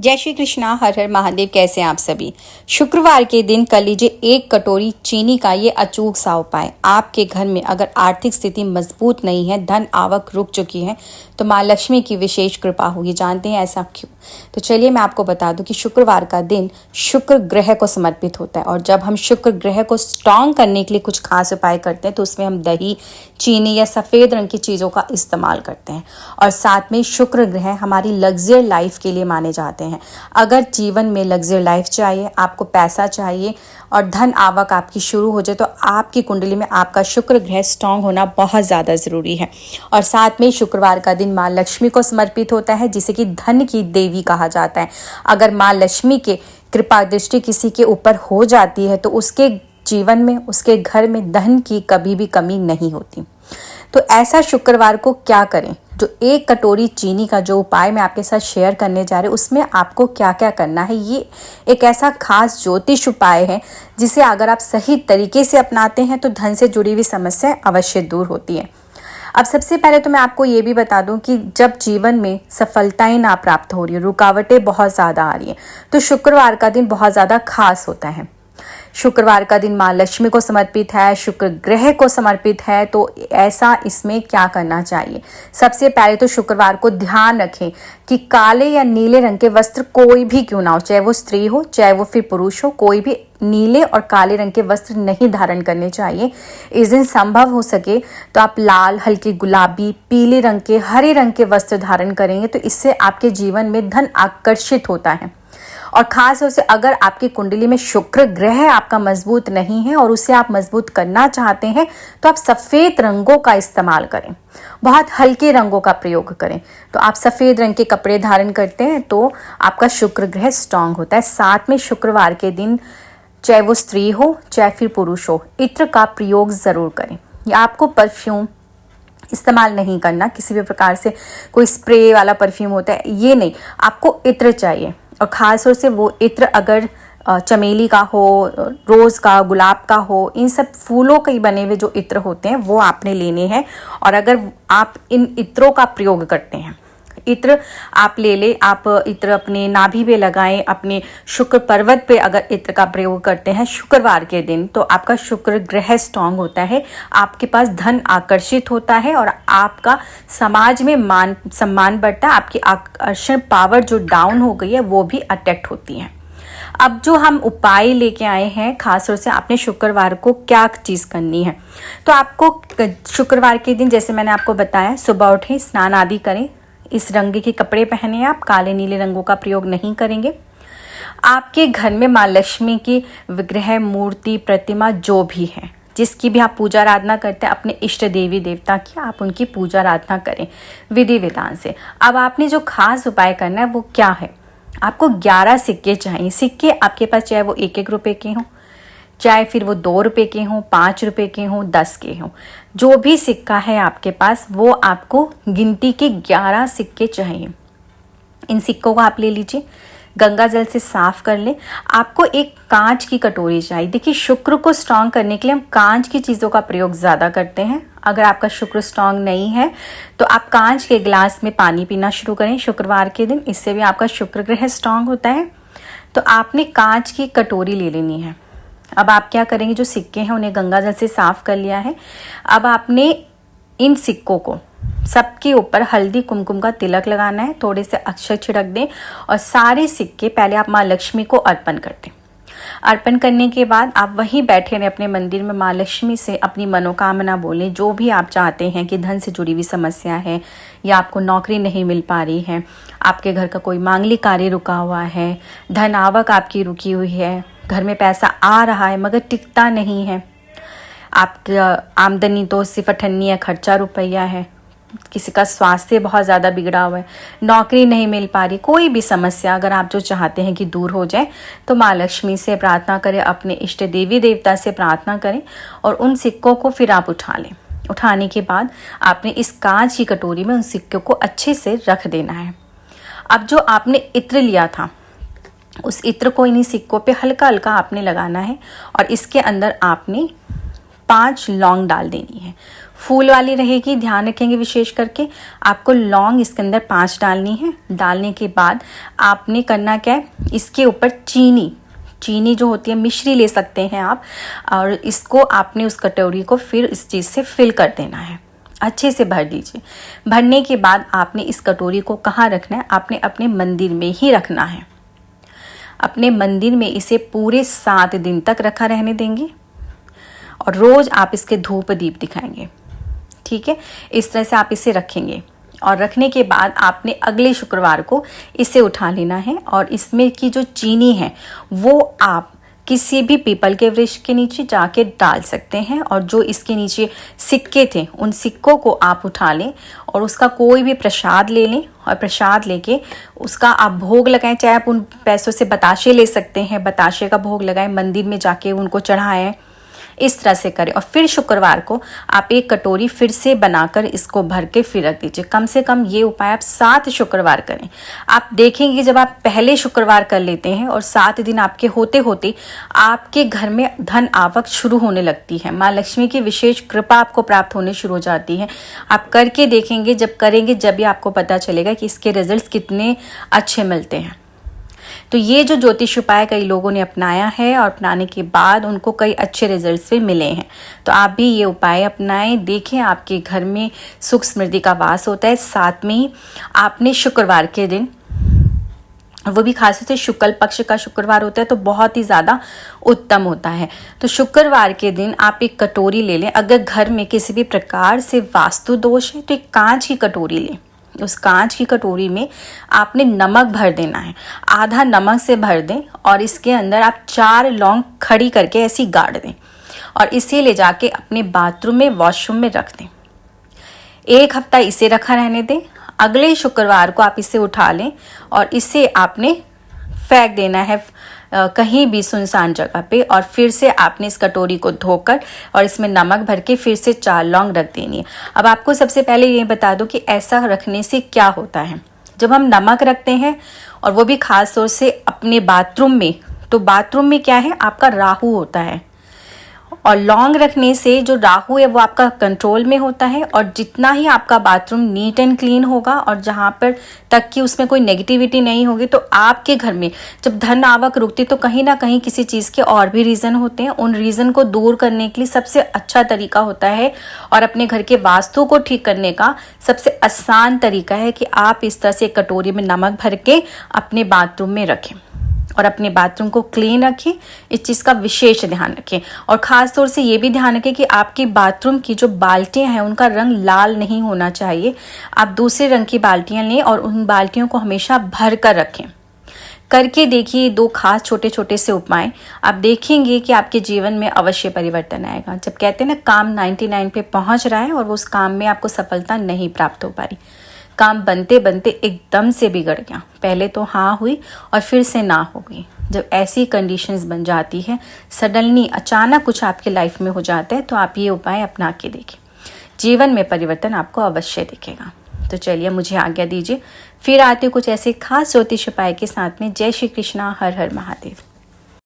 जय श्री कृष्णा। हर हर महादेव। कैसे हैं आप सभी। शुक्रवार के दिन कर लीजिए 1 कटोरी चीनी का ये अचूक सा उपाय। आपके घर में अगर आर्थिक स्थिति मजबूत नहीं है, धन आवक रुक चुकी है, तो माँ लक्ष्मी की विशेष कृपा होगी। जानते हैं ऐसा क्यों? तो चलिए मैं आपको बता दूं कि शुक्रवार का दिन शुक्र ग्रह को समर्पित होता है, और जब हम शुक्र ग्रह को स्ट्रांग करने के लिए कुछ खास उपाय करते हैं तो उसमें हम दही, चीनी या सफ़ेद रंग की चीज़ों का इस्तेमाल करते हैं। और साथ में शुक्र ग्रह हमारी लग्जरी लाइफ के लिए माने जाते हैं। अगर जीवन में लग्जरी लाइफ चाहिए, आपको पैसा चाहिए और धन आवक आपकी शुरू हो जाए, तो आपकी कुंडली में आपका शुक्र ग्रह स्ट्रांग होना बहुत ज़्यादा ज़रूरी है। और साथ में शुक्रवार का दिन माँ लक्ष्मी को समर्पित होता है, जिसे कि धन की देवी कहा जाता है। अगर माँ लक्ष्मी के कृपा दृष्टि किसी के ऊपर हो जाती है तो उसके जीवन में, उसके घर में धन की कभी भी कमी नहीं होती। तो ऐसा शुक्रवार को क्या करें? जो 1 कटोरी चीनी का जो उपाय मैं आपके साथ शेयर करने जा रही हूँ, उसमें आपको क्या क्या करना है। ये एक ऐसा खास ज्योतिष उपाय है जिसे अगर आप सही तरीके से अपनाते हैं तो धन से जुड़ी हुई समस्याएं अवश्य दूर होती है। अब सबसे पहले तो मैं आपको ये भी बता दूं कि जब जीवन में सफलताएं ना प्राप्त हो रही है, रुकावटें बहुत ज़्यादा आ रही हैं, तो शुक्रवार का दिन बहुत ज़्यादा खास होता है। शुक्रवार का दिन माँ लक्ष्मी को समर्पित है, शुक्र ग्रह को समर्पित है। तो ऐसा इसमें क्या करना चाहिए? सबसे पहले तो शुक्रवार को ध्यान रखें कि काले या नीले रंग के वस्त्र कोई भी क्यों ना हो, चाहे वो स्त्री हो चाहे वो फिर पुरुष हो, कोई भी नीले और काले रंग के वस्त्र नहीं धारण करने चाहिए। इस दिन संभव हो सके तो आप लाल, हल्के गुलाबी, पीले रंग के, हरे रंग के वस्त्र धारण करेंगे तो इससे आपके जीवन में धन आकर्षित होता है। और खास तौर से अगर आपकी कुंडली में शुक्र ग्रह आपका मजबूत नहीं है और उसे आप मजबूत करना चाहते हैं तो आप सफ़ेद रंगों का इस्तेमाल करें, बहुत हल्के रंगों का प्रयोग करें। तो आप सफ़ेद रंग के कपड़े धारण करते हैं तो आपका शुक्र ग्रह स्ट्रांग होता है। साथ में शुक्रवार के दिन चाहे वो स्त्री हो चाहे फिर पुरुष हो, इत्र का प्रयोग ज़रूर करें। या आपको परफ्यूम इस्तेमाल नहीं करना, किसी भी प्रकार से कोई स्प्रे वाला परफ्यूम होता है ये नहीं, आपको इत्र चाहिए। और ख़ास तौर से वो इत्र अगर चमेली का हो, रोज़ का, गुलाब का हो, इन सब फूलों के बने हुए जो इत्र होते हैं वो आपने लेने हैं। और अगर आप इन इत्रों का प्रयोग करते हैं, इत्र आप ले ले, आप इत्र अपने नाभि पे लगाएं, अपने शुक्र पर्वत पे अगर इत्र का प्रयोग करते हैं शुक्रवार के दिन, तो आपका शुक्र ग्रह स्ट्रांग होता है, आपके पास धन आकर्षित होता है और आपका समाज में मान सम्मान बढ़ता है। आपकी आकर्षण पावर जो डाउन हो गई है वो भी अटैक्ट होती है। अब जो हम उपाय लेके आए हैं, खासतौर से आपने शुक्रवार को क्या चीज़ करनी है, तो आपको शुक्रवार के दिन जैसे मैंने आपको बताया, सुबह उठें, स्नान आदि करें, इस रंग के कपड़े पहने, आप काले नीले रंगों का प्रयोग नहीं करेंगे। आपके घर में माँ लक्ष्मी की विग्रह, मूर्ति, प्रतिमा जो भी है, जिसकी भी आप पूजा आराधना करते हैं, अपने इष्ट देवी देवता की आप उनकी पूजा आराधना करें विधि विधान से। अब आपने जो खास उपाय करना है वो क्या है? आपको 11 सिक्के चाहिए। सिक्के आपके पास चाहे वो 1-1 रुपए के हों, चाहे फिर वो 2 रुपए के हों, 5 रुपए के हों, 10 के हों, जो भी सिक्का है आपके पास वो आपको गिनती के 11 सिक्के चाहिए। इन सिक्कों को आप ले लीजिए, गंगा जल से साफ कर लें। आपको एक कांच की कटोरी चाहिए। देखिए, शुक्र को स्ट्रांग करने के लिए हम कांच की चीज़ों का प्रयोग ज़्यादा करते हैं। अगर आपका शुक्र स्ट्रांग नहीं है तो आप कांच के गिलास में पानी पीना शुरू करें शुक्रवार के दिन, इससे भी आपका शुक्र ग्रह स्ट्रांग होता है। तो आपने कांच की कटोरी ले लेनी है। अब आप क्या करेंगे, जो सिक्के हैं उन्हें गंगा जल से साफ कर लिया है। अब आपने इन सिक्कों को सबके ऊपर हल्दी कुमकुम का तिलक लगाना है, थोड़े से अक्षर छिड़क दें और सारे सिक्के पहले आप माँ लक्ष्मी को अर्पण कर दें। अर्पण करने के बाद आप वहीं बैठे रहें अपने मंदिर में, माँ लक्ष्मी से अपनी मनोकामना बोलें, जो भी आप चाहते हैं कि धन से जुड़ी हुई समस्या है या आपको नौकरी नहीं मिल पा रही है, आपके घर का कोई मांगलिक कार्य रुका हुआ है, धन आवक आपकी रुकी हुई है, घर में पैसा आ रहा है मगर टिकता नहीं है, आपका आमदनी तो सिर्फ अठन्नी है, खर्चा रुपया है, किसी का स्वास्थ्य बहुत ज़्यादा बिगड़ा हुआ है, नौकरी नहीं मिल पा रही, कोई भी समस्या अगर आप जो चाहते हैं कि दूर हो जाए, तो माँ लक्ष्मी से प्रार्थना करें, अपने इष्ट देवी देवता से प्रार्थना करें और उन सिक्कों को फिर आप उठा लें। उठाने के बाद आपने इस कांच की कटोरी में उन सिक्कों को अच्छे से रख देना है। अब जो आपने इत्र लिया था उस इत्र को इन्हीं सिक्कों पे हल्का हल्का आपने लगाना है और इसके अंदर आपने 5 लौंग डाल देनी है। फूल वाली रहेगी, ध्यान रखेंगे विशेष करके। आपको लौंग इसके अंदर 5 डालनी है। डालने के बाद आपने करना क्या है, इसके ऊपर चीनी जो होती है, मिश्री ले सकते हैं आप, और इसको आपने उस कटोरी को फिर इस चीज़ से फिल कर देना है। अच्छे से भर दीजिए। भरने के बाद आपने इस कटोरी को कहाँ रखना है, आपने अपने मंदिर में ही रखना है। अपने मंदिर में इसे पूरे 7 दिन तक रखा रहने देंगे और रोज़ आप इसके धूप दीप दिखाएंगे। ठीक है, इस तरह से आप इसे रखेंगे और रखने के बाद आपने अगले शुक्रवार को इसे उठा लेना है और इसमें की जो चीनी है वो आप किसी भी पीपल के वृक्ष के नीचे जाके डाल सकते हैं, और जो इसके नीचे सिक्के थे उन सिक्कों को आप उठा लें और उसका कोई भी प्रसाद ले लें, और प्रसाद लेके उसका आप भोग लगाएं। चाहे आप उन पैसों से बताशे ले सकते हैं, बताशे का भोग लगाएं, मंदिर में जाके उनको चढ़ाएं। इस तरह से करें और फिर शुक्रवार को आप एक कटोरी फिर से बनाकर इसको भर के फिर रख दीजिए। कम से कम ये उपाय आप 7 शुक्रवार करें। आप देखेंगे जब आप पहले शुक्रवार कर लेते हैं और 7 दिन आपके होते होते आपके घर में धन आवक शुरू होने लगती है। माँ लक्ष्मी की विशेष कृपा आपको प्राप्त होने शुरू हो जाती है। आप करके देखेंगे, जब करेंगे जब भी आपको पता चलेगा कि इसके रिजल्ट्स कितने अच्छे मिलते हैं। तो ये जो ज्योतिष उपाय कई लोगों ने अपनाया है और अपनाने के बाद उनको कई अच्छे रिजल्ट्स भी मिले हैं। तो आप भी ये उपाय अपनाएं, देखें आपके घर में सुख समृद्धि का वास होता है। साथ में ही आपने शुक्रवार के दिन, वो भी खास से शुक्ल पक्ष का शुक्रवार होता है तो बहुत ही ज़्यादा उत्तम होता है। तो शुक्रवार के दिन आप एक कटोरी ले लें। अगर घर में किसी भी प्रकार से वास्तु दोष है तो एक कांच की कटोरी लें। उस कांच की कटोरी में आपने नमक भर देना है, आधा नमक से भर दें और इसके अंदर आप 4 लौंग खड़ी करके ऐसी गाड़ दें और इसे ले जाके अपने बाथरूम में, वॉशरूम में रख दें। 1 हफ्ता इसे रखा रहने दें। अगले शुक्रवार को आप इसे उठा लें और इसे आपने फेंक देना है कहीं भी सुनसान जगह पे, और फिर से आपने इस कटोरी को धोकर और इसमें नमक भर के फिर से 4 लौंग रख देनी है। अब आपको सबसे पहले ये बता दूं कि ऐसा रखने से क्या होता है। जब हम नमक रखते हैं और वो भी खास तौर से अपने बाथरूम में, तो बाथरूम में क्या है, आपका राहु होता है, और लौंग रखने से जो राहु है वो आपका कंट्रोल में होता है, और जितना ही आपका बाथरूम नीट एंड क्लीन होगा और जहाँ पर तक कि उसमें कोई नेगेटिविटी नहीं होगी, तो आपके घर में जब धन आवक रुकती तो कहीं ना कहीं किसी चीज़ के और भी रीज़न होते हैं। उन रीज़न को दूर करने के लिए सबसे अच्छा तरीका होता है और अपने घर के वास्तु को ठीक करने का सबसे आसान तरीका है कि आप इस तरह से एक कटोरी में नमक भर के अपने बाथरूम में रखें और अपने बाथरूम को क्लीन रखें। इस चीज़ का विशेष ध्यान रखें और ख़ास तौर से ये भी ध्यान रखें कि आपकी बाथरूम की जो बाल्टियाँ हैं उनका रंग लाल नहीं होना चाहिए। आप दूसरे रंग की बाल्टियाँ लें और उन बाल्टियों को हमेशा भर कर रखें। करके देखिए 2 खास छोटे छोटे से उपाय, आप देखेंगे कि आपके जीवन में अवश्य परिवर्तन आएगा। जब कहते हैं ना काम 99 पे पहुंच रहा है और वो उस काम में आपको सफलता नहीं प्राप्त हो पा रही, काम बनते बनते एकदम से बिगड़ गया, पहले तो हाँ हुई और फिर से ना हो गई। जब ऐसी कंडीशंस बन जाती है, सडनली अचानक कुछ आपके लाइफ में हो जाता है, तो आप ये उपाय अपना के देखें, जीवन में परिवर्तन आपको अवश्य दिखेगा। तो चलिए मुझे आज्ञा दीजिए, फिर आते कुछ ऐसे खास ज्योतिष उपाय के साथ में। जय श्री कृष्णा, हर हर महादेव।